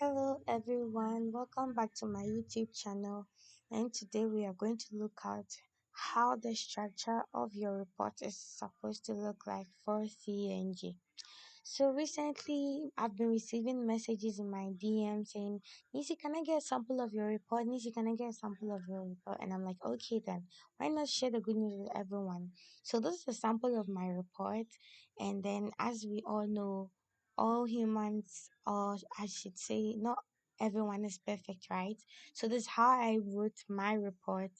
Hello everyone, welcome back to my YouTube channel. And today we are going to look at how the structure of your report is supposed to look like for CNG. So recently, I've been receiving messages in my DM saying, Nisi, can I get a sample of your report? Nisi, can I get a sample of your report? And I'm like, okay, then why not share the good news with everyone? So this is a sample of my report. And then, as we all know, all humans, or I should say, not everyone is perfect, right? So this is how I wrote my report.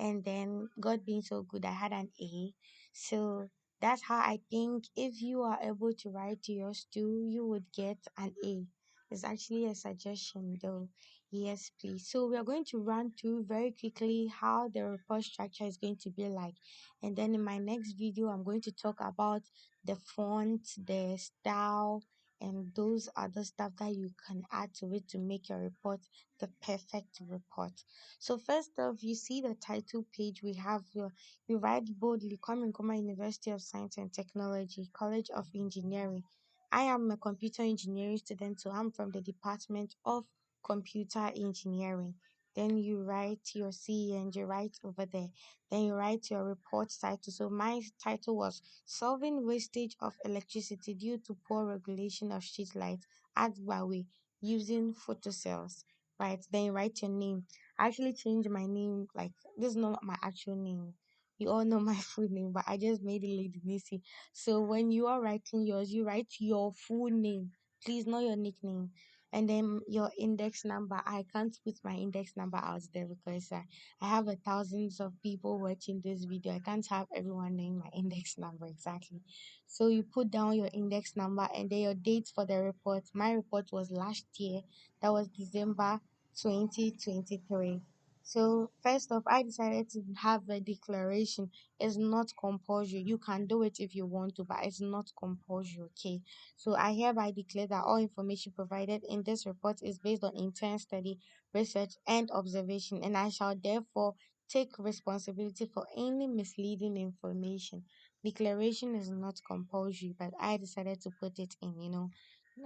And then, God being so good, I had an A. So that's how I think if you are able to write yours too, you would get an A. It's actually a suggestion though. Yes, please. So we are going to run through very quickly how the report structure is going to be like. And then in my next video, I'm going to talk about the font, the style, and those other stuff that you can add to it to make your report the perfect report. So first off, you see the title page we have here. We write boldly, Kwame Nkrumah University of Science and Technology, College of Engineering. I am a computer engineering student, so I'm from the Department of Computer Engineering. Then you write your CE and you write over there. Then you write your report title. So my title was Solving Wastage of Electricity Due to Poor Regulation of Street Lights at Huawei using Photocells. Right. Then you write your name. I actually changed my name, like this is not my actual name. You all know my full name, but I just made it Lady Nisi. So when you are writing yours, you write your full name, please, not your nickname. And then your index number. I can't put my index number out there because I have a thousands of people watching this video. I can't have everyone knowing my index number exactly. So you put down your index number and then your date for the report. My report was last year. That was December 2023. So first off, I decided to have a declaration. It's not compulsory. You can do it if you want to, but it's not compulsory. Okay. So I hereby declare that all information provided in this report is based on intense study, research, and observation, and I shall therefore take responsibility for any misleading information. Declaration is not compulsory, but I decided to put it in.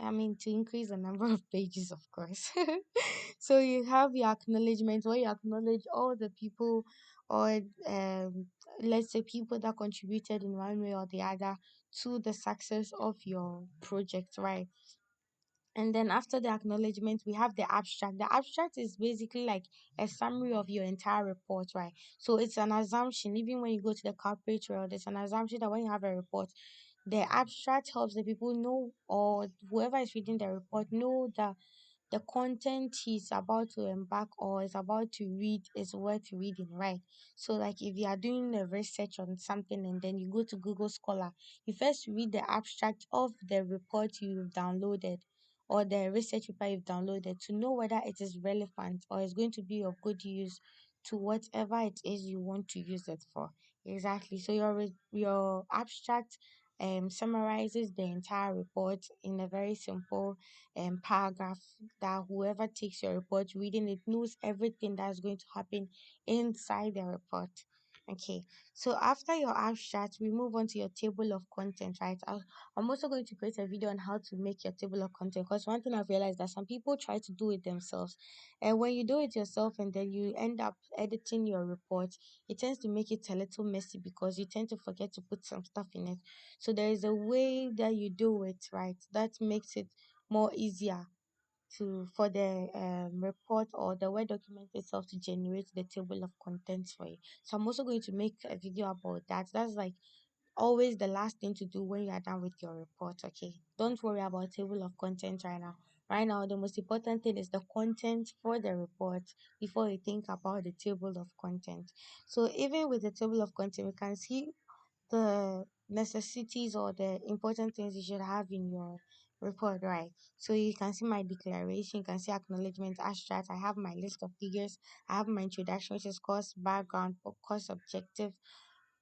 I mean, to increase the number of pages, of course. So you have your acknowledgement where you acknowledge all the people or let's say people that contributed in one way or the other to the success of your project, right? And then after the acknowledgement, we have the abstract. The abstract is basically like a summary of your entire report, right? So it's an assumption, even when you go to the corporate world, it's an assumption that when you have a report, the abstract helps the people know, or whoever is reading the report know that the content he's about to embark or is about to read is worth reading, right? So, like if you are doing a research on something and then you go to Google Scholar, you first read the abstract of the report you've downloaded or the research paper you've downloaded to know whether it is relevant or is going to be of good use to whatever it is you want to use it for. Exactly. So your abstract summarizes the entire report in a very simple paragraph that whoever takes your report reading it knows everything that's going to happen inside the report. Okay, so after your abstract, we move on to your table of content, right? I'm also going to create a video on how to make your table of content because one thing I've realized that some people try to do it themselves. And when you do it yourself and then you end up editing your report, it tends to make it a little messy because you tend to forget to put some stuff in it. So there is a way that you do it, right? That makes it more easier to for the report or the Word document itself to generate the table of contents for you. So I'm also going to make a video about that. That's like always the last thing to do when you are done with your report. Okay, don't worry about table of content right now. Right now, the most important thing is the content for the report before you think about the table of content. So even with the table of content, we can see the necessities or the important things you should have in your report, right? So you can see my declaration, you can see acknowledgement, abstract. I have my list of figures, I have my introduction, which is course background, course objective,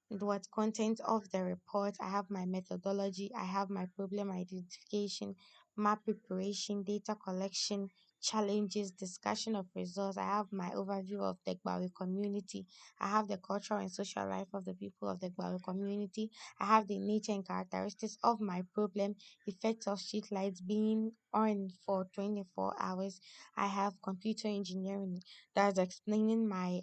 what content of the report. I have my methodology, I have my problem identification, map preparation, data collection, challenges, discussion of results. I have my overview of the Gbawi community. I have the cultural and social life of the people of the Gbawi community. I have the nature and characteristics of my problem, effects of street lights being on for 24 hours. I have computer engineering that's explaining my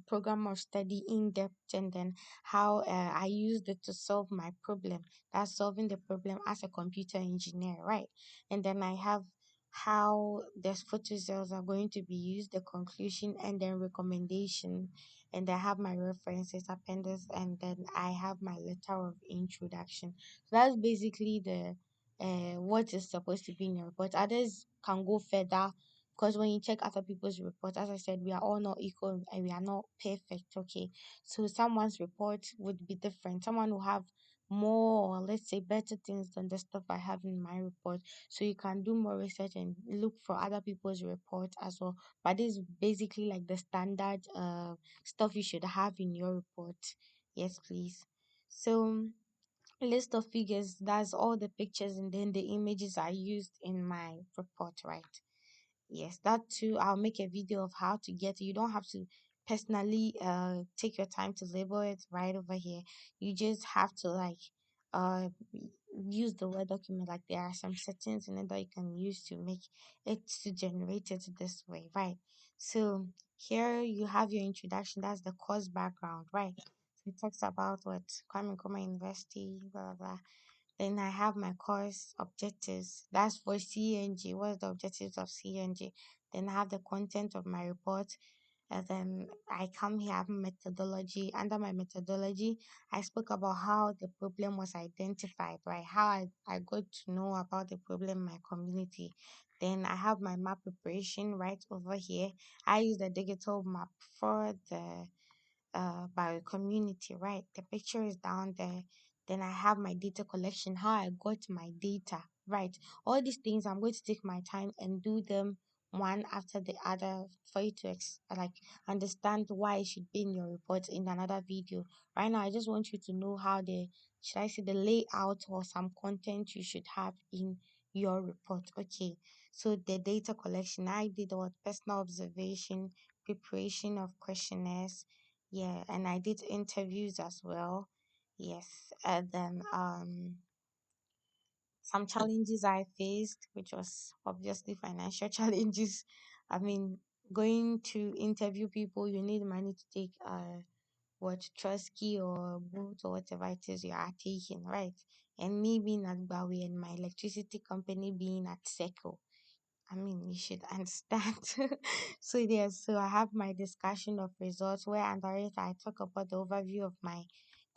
program of study in depth, and then how I used it to solve my problem. That's solving the problem as a computer engineer, right? And then I have how the photo cells are going to be used, the conclusion, and then recommendation. And I have my references, appendix, and then I have my letter of introduction. So that's basically the what is supposed to be in your report. Others can go further because when you check other people's reports, as I said, we are all not equal and we are not perfect. Okay, so someone's report would be different. Someone will have more, or let's say, better things than the stuff I have in my report. So you can do more research and look for other people's reports as well. But this is basically like the standard stuff you should have in your report. Yes, please. So list of figures, that's all the pictures and then the images I used in my report, right? Yes, that too. I'll make a video of how to get it. You don't have to personally take your time to label it right over here. You just have to like uh use the Word document. Like there are some settings in it that you can use to make it to generate it this way, right? So here you have your introduction. That's the course background, right? So it talks about what Kwame Nkrumah University, blah blah blah. Then I have my course objectives. That's for CNG. What's the objectives of CNG? Then I have the content of my report. And then I come here, I have methodology. Under my methodology, I spoke about how the problem was identified, right? How I got to know about the problem in my community. Then I have my map preparation right over here. I use the digital map for the by community, right? The picture is down there. Then I have my data collection, how I got my data, right? All these things I'm going to take my time and do them one after the other for you to like understand why it should be in your report in another video. Right now, I just want you to know how the should I say the layout or some content you should have in your report. Okay, so the data collection I did what personal observation, preparation of questionnaires, yeah, and I did interviews as well. Yes, and then some challenges I faced, which was obviously financial challenges. I mean, going to interview people, you need money to take what Trusky or Boot or whatever it is you are taking, right? And me being at Bawi and my electricity company being at Seco. I mean, you should understand. So yes, so I have my discussion of results where under it I talk about the overview of my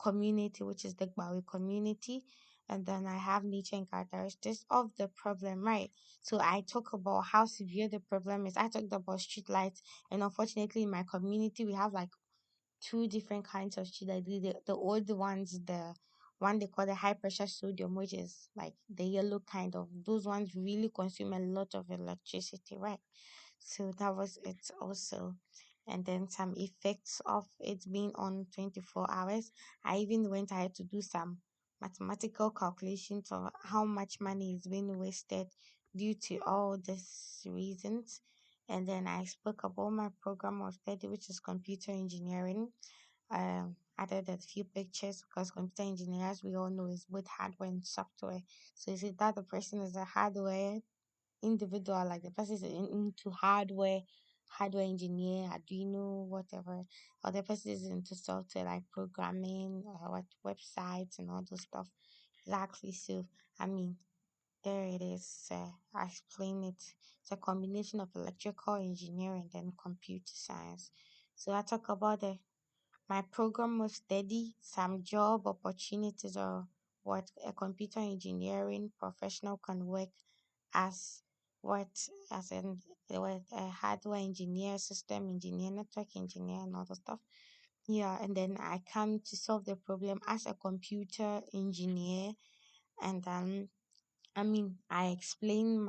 community, which is the Gbawi community, and then I have nature and characteristics of the problem, right? So I talk about how severe the problem is. I talked about street lights, and unfortunately in my community we have like two different kinds of street light. The old ones, the one they call the high pressure sodium, which is like the yellow kind of, those ones really consume a lot of electricity, right? So that was it also. And then some effects of it being on 24 hours. I even went ahead to do some mathematical calculations of how much money is being wasted due to all these reasons. And then I spoke about my program of study, which is computer engineering. Added a few pictures because computer engineers, we all know, is both hardware and software. So is it that the person is a hardware individual, like the person is into hardware engineer, Arduino, whatever, or the person is into software like programming, what websites and all those stuff. Exactly. So I mean, there it is. I explain it. It's a combination of electrical engineering and computer science. So I talk about my program of study, some job opportunities, or what a computer engineering professional can work as, what as in what a hardware engineer, system engineer, network engineer, and all the stuff. Yeah, and then I come to solve the problem as a computer engineer, and I mean I explain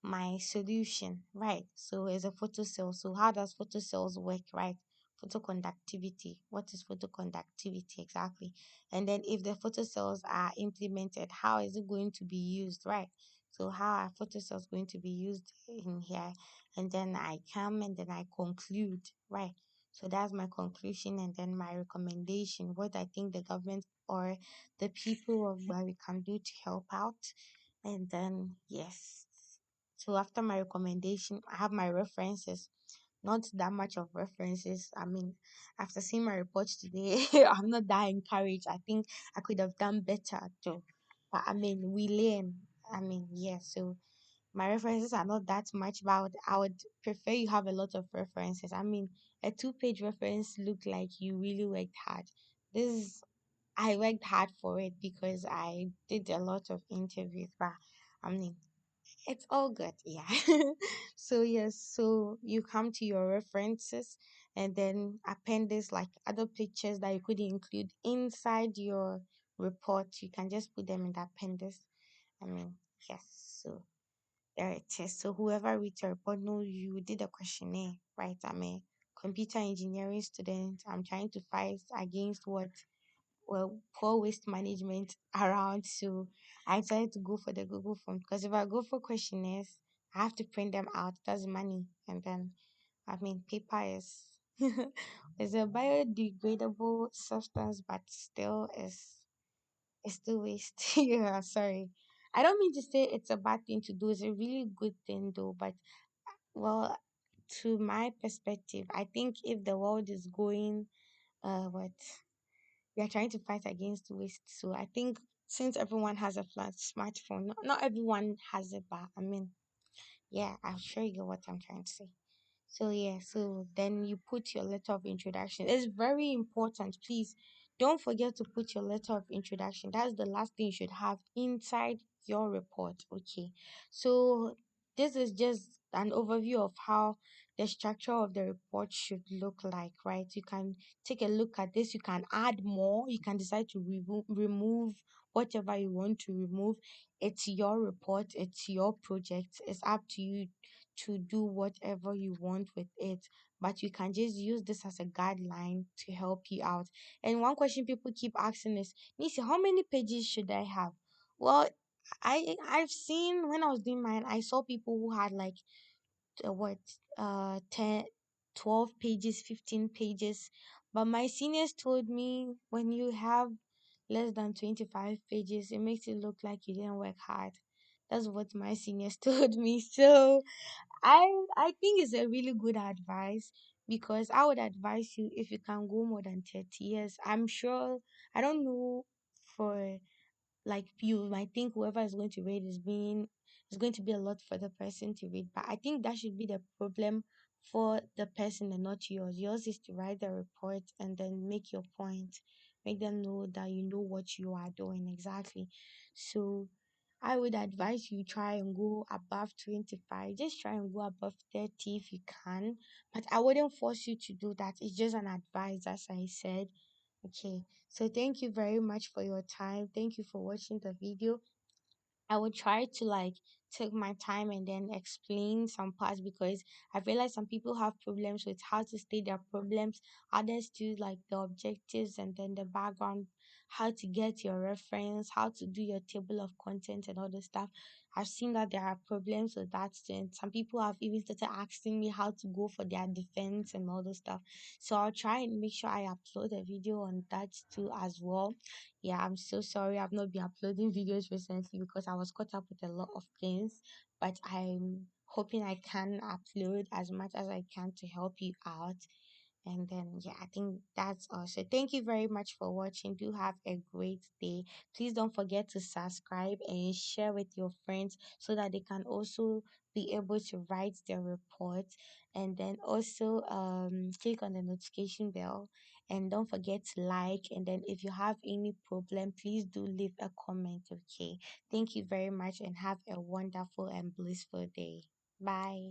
my solution, right? So it's a photo cell. So how does photo cells work, right? photoconductivity. What is photoconductivity exactly? And then if the photocells are implemented, how is it going to be used, right? So how are photocells going to be used in here? And then I come and then I conclude, right? So that's my conclusion and then my recommendation, what I think the government or the people of where we can do to help out. And then yes. So after my recommendation, I have my references. Not that much of references. I mean, after seeing my report today, I'm not that encouraged. I think I could have done better too. But I mean, we learn. I mean, yeah. So my references are not that much, but I would prefer you have a lot of references. I mean, a two-page reference look like you really worked hard. This I worked hard for it because I did a lot of interviews, but I mean, it's all good, yeah. So yes, so you come to your references and then appendix like other pictures that you could include inside your report. You can just put them in the appendix. I mean, yes. So there it is. So whoever reads your report knows you did a questionnaire, right? I'm a computer engineering student. I'm trying to fight against what poor waste management around. So I decided to go for the Google form because if I go for questionnaires, I have to print them out. That's money. And then, I mean, paper is is a biodegradable substance, but still is still waste. Yeah, sorry. I don't mean to say it's a bad thing to do. It's a really good thing though. But well, to my perspective, I think if the world is going what we are trying to fight against waste. So I think since everyone has a flat smartphone, not everyone has it, but I mean, yeah, I'll show you what I'm trying to say. So yeah, so then you put your letter of introduction. It's very important. Please don't forget to put your letter of introduction. That's the last thing you should have inside your report. Okay. So this is just an overview of how the structure of the report should look like, right? You can take a look at this. You can add more. You can decide to remove whatever you want to remove. It's your report. It's your project. It's up to you to do whatever you want with it, but you can just use this as a guideline to help you out. And one question people keep asking is, Nisi, how many pages should I have? Well, I've seen when I was doing mine, I saw people who had like what 10, 12 pages, 15 pages, but my seniors told me when you have less than 25 pages, it makes it look like you didn't work hard. That's what my seniors told me. So I think it's a really good advice because I would advise you if you can go more than 30 years. I'm sure I don't know for like you might think whoever is going to read is going to be a lot for the person to read, but I think that should be the problem for the person and not yours. Yours is to write the report and then make your point, make them know that you know what you are doing exactly. So I would advise you try and go above 25. Just try and go above 30 if you can, but I wouldn't force you to do that. It's just an advice, as I said. Okay, so thank you very much for your time. Thank you for watching the video. I will try to like take my time and then explain some parts because I realize some people have problems with how to state their problems. Others do like the objectives and then the background, how to get your reference, how to do your table of content and all the stuff. I've seen that there are problems with that. And some people have even started asking me how to go for their defense and all the stuff. So I'll try and make sure I upload a video on that too as well. Yeah, I'm so sorry I've not been uploading videos recently because I was caught up with a lot of things, but I'm hoping I can upload as much as I can to help you out. And then, yeah, I think that's all. So, thank you very much for watching. Do have a great day. Please don't forget to subscribe and share with your friends so that they can also be able to write their reports. And then also click on the notification bell and don't forget to like. And then, if you have any problem, please do leave a comment. Okay, thank you very much and have a wonderful and blissful day. Bye.